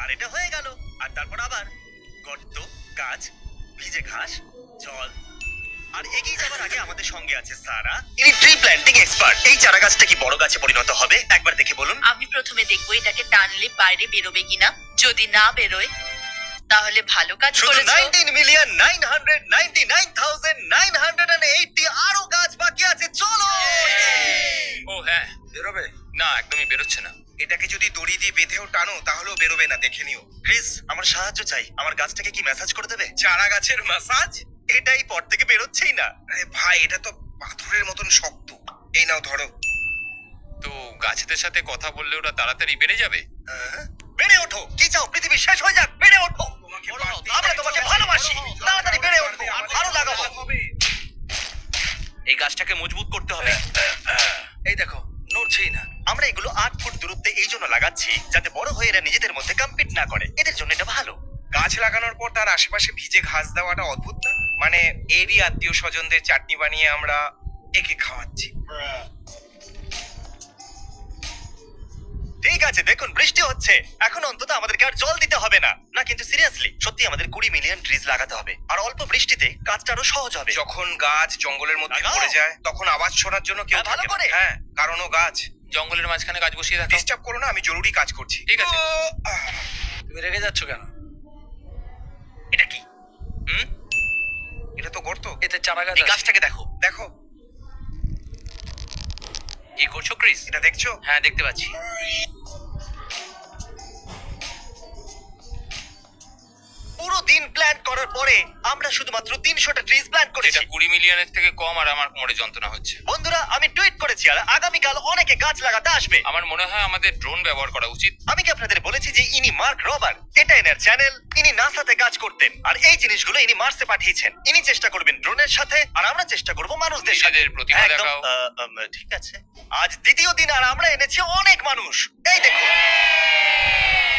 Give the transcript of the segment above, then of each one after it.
আর এটা হয়ে গেল। আর তারপর আবার গর্ত, গাছ, ভিজে ঘাস, জল। আর এগিয়ে যাওয়ার আগে আমাদের সঙ্গে আছে সারা, ইনি ট্রি প্ল্যান্টিং এক্সপার্ট। এই চারা গাছটা কি বড় গাছে পরিণত হবে একবার দেখে বলুন। আমি প্রথমে দেখবো এটাকে টানলে বাইরে বেরোবে কিনা। যদি না বেরোয় তাহলে ভালো কাজ শুধু করেছো। 19,999,980 আরো গাছ বাকি আছে। চলো। ও হ্যাঁ, বেরোবে না, একদমই বেরোচ্ছে না। এটাকে যদি দড়ি দিয়ে বেঁধেও টানো তাহলেও বেরোবে না, দেখে নিও। ক্রিস, আমার সাহায্য চাই। আমার গাছটাকে কি ম্যাসাজ করে দেবে? চারা গাছের মাসাজ? এটাই পর থেকে বেরোচ্ছেই না। আরে ভাই, এটা তো পাথরের মতন শক্ত। এই নাও ধরো। তো গাছেদের সাথে কথা বললে ওরা তাড়াতাড়ি বেড়ে যাবে? বেড়ে ওঠো। কি চাও পৃথিবী শেষ হয়ে যাক? বেড়ে ওঠো। বাড়তেই আমরা তোমাকে ভালোবাসি। তাড়াতাড়ি বেড়ে ওঠো। আরো লাগাবো। এই গাছটাকে মজবুত করতে হবে। এই দেখো, নড়ছেই না। আমরা এগুলো 8 ফুট দূরত্বে এই জন্য লাগাচ্ছি যাতে বড় হয়ে এরা নিজেদের মধ্যে কম্পিট না করে। এদের জন্য এটা ভালো। গাছ লাগানোর পর তার আশেপাশে ভিজে ঘাস দেওয়াটা অদ্ভুত না? মানে এরই আত্মীয় স্বজনদের চাটনি বানিয়ে আমরা একে খাওয়াচ্ছি। ঠিক আছে, দেখুন বৃষ্টি হচ্ছে। এখন অন্তত আমাদেরকে আর জল দিতে হবে না। না কিন্তু সিরিয়াসলি, সত্যি আমাদের 20 মিলিয়ন ট্রিজ লাগাতে হবে। আর অল্প বৃষ্টিতে কাজটা আরো সহজ হবে। যখন গাছ জঙ্গলের মধ্যে লাগাও। পড়ে যায় তখন আওয়াজ শোনার জন্য কেউ হ্যাঁ, ভালো থাকে না। করে। হ্যাঁ, কারণ ও গাছ। জঙ্গলের মাঝখানে গাছ বসিয়ে রাখো। ডিস্টার্ব করো না, আমি জরুরি কাজ করছি। ঠিক আছে। তুমি রেগে যাচ্ছ কেন? এটা কি? এটা তো গর্ত। এতে চারা গাছ এই আছে। গাছটাকে দেখো। দেখো, কি করছো ক্রিস? এটা দেখছো? হ্যাঁ, দেখতে পাচ্ছি। পুরো দিন প্ল্যান করার পরে আমরা শুধুমাত্র 300টা ট্রিজ প্ল্যান করেছি। এটা 20 মিলিয়নের থেকে কম, আর আমার কোমরে যন্ত্রণা হচ্ছে। বন্ধুরা, আমি টুইট করেছি আর আগামীকাল অনেকে গাছ লাগাতে আসবে। আমার মনে হয় আমাদের ড্রোন ব্যবহার করা উচিত। আমি কি আপনাদের বলেছি যে ইনি মার্ক রবার? এটা এনার চ্যানেল। ইনি নাসাতে কাজ করতেন আর এই জিনিসগুলো ইনি মার্সে পাঠিয়েছেন। ইনি চেষ্টা করবেন ড্রোনের সাথে আর আমরা চেষ্টা করব মানুষদের সাথে। নিজেদের প্রতিভা একদম, দেখাও। ঠিক আছে। আজ দ্বিতীয় দিন আর আমরা এনেছি অনেক মানুষ। এই দেখুন।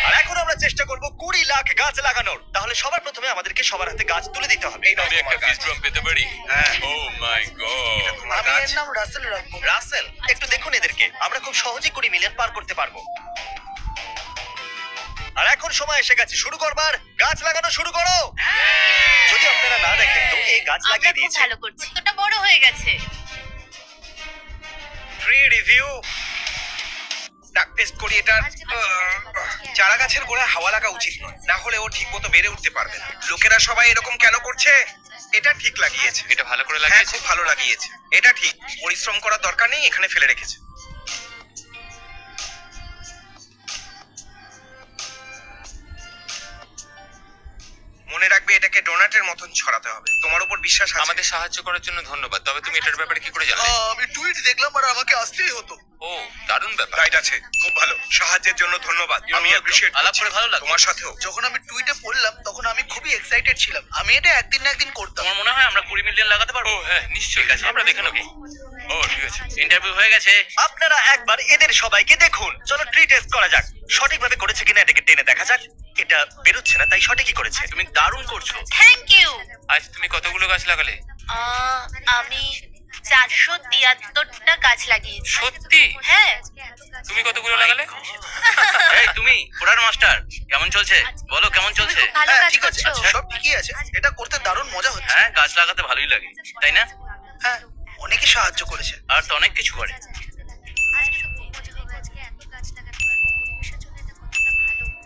আর এখন আমরা চেষ্টা করব 20 লাখ গাছ লাগানোর। তাহলে সবার প্রথমে আমাদেরকে সবার হাতে গাছ তুলে দিতে হবে। এই নাও আমি একটা তোমার গাছ। ফিস ড্রাম পেতে পারি? হ্যাঁ। ও মাই গড। তোমার আমি গাছ। এর নাম রাসেল রাখবো। রাসেল, একটু দেখুন এদেরকে। আমরা খুব সহজেই 20 মিলিয়ন পার করতে পারবো। আর এখন সময় এসে গেছে শুরু করবার। গাছ লাগানো শুরু করো। যদি আপনারা না দেখেন তো এই গাছ আমরা লাগিয়ে খুব দিয়েছে। ভালো করছি। তোটা বড় হয়ে গেছে। Free review. ডাক টেস্ট করি এটা। চারা গাছের গোড়ায় হাওয়া লাগা উচিত নয়, না হলে ও ঠিক মতো বেড়ে উঠতে পারবে না। লোকেরা সবাই এরকম কেন করছে? এটা ঠিক লাগিয়েছে। এটা ভালো করে হ্যাঁ, লাগিয়েছে। খুব ভালো লাগিয়েছে। এটা ঠিক। পরিশ্রম করার দরকার নেই, এখানে ফেলে রেখেছে। মনে রাখবে, এটাকে ডোনাটের মতন ছড়াতে হবে। তোমার উপর বিশ্বাস আছে। আমাদের সাহায্য করার জন্য ধন্যবাদ। তবে তুমি এটার ব্যাপারে কি করে জানলে? আমি টুইট দেখলাম আর আমাকে আসতেই হতো। ও, দারুণ ব্যাপার। রাইট আছে, খুব ভালো। সাহায্যের জন্য ধন্যবাদ। আমি অ্যাপ্রিশিয়েট আলাপ করে ভালো লাগলো। তোমার সাথেও। যখন আমি টুইটে পড়লাম তখন আমি খুবই এক্সাইটেড ছিলাম। আমি এটা একদিন না একদিন করতাম। তোমার মনে হয় আমরা 20 মিলিয়ন লাগাতে ও পারবো? হ্যাঁ, নিশ্চয়ই। আমরা দেখে নেবো। ও ঠিক আছে। ইন্টারভিউ হয়ে গেছে। আপনারা একবার এদের সবাইকে দেখুন। চলো ট্রি টেস্ট করা যাক। সঠিকভাবে করেছে কিনা এটাকে টেনে দেখা যাক। এটা বেরোচ্ছে না, তাই সঠিকই করেছে। তুমি দারুণ করছো। Thank you. আজ তুমি কতগুলো গাছ লাগালে? আমি 473টা গাছ লাগিয়েছি। সত্যি? হ্যাঁ। তুমি কতগুলো লাগালে? এই তুমি কোরার মাস্টার, কেমন চলছে? বলো কেমন তুমি চলছে? খুব ভালো হ্যাঁ, কাজ ঠিক আছে। করছো। সব ঠিকই আছে। এটা করতে দারুণ মজা হচ্ছে। হ্যাঁ, গাছ লাগাতে ভালোই লাগে, তাই না? হ্যাঁ, অনেকে সাহায্য করেছে। আর তো অনেক কিছু করে।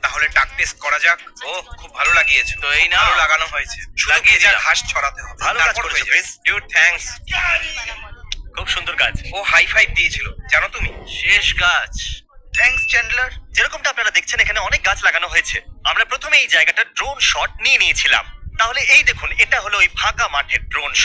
তাহলে টাক টেস্ট করা যাক। ও খুব ভালো লাগিয়েছে। তো এই নাও। ভালো লাগানো হয়েছে। লাগিয়ে লাগিয়ে যা দিলাম। ঘাস ছড়াতে হবে। ভালো কাজ তারপর করেছো, হয়ে যাবে। ক্রিস। Dude, thanks। খুব সুন্দর কাজ। ও হাই ফাইভ দিয়েছিল, জানো তুমি? শেষ গাছ। Thanks Chandler. যেরকমটা আপনারা দেখছেন এখানে অনেক গাছ লাগানো হয়েছে। আমরা প্রথমে এই জায়গাটা ড্রোন শট নিয়ে নিয়েছিলাম। তাহলে এই দেখুন, এটা হলো ওই ফাঁকা মাঠের ড্রোন শট।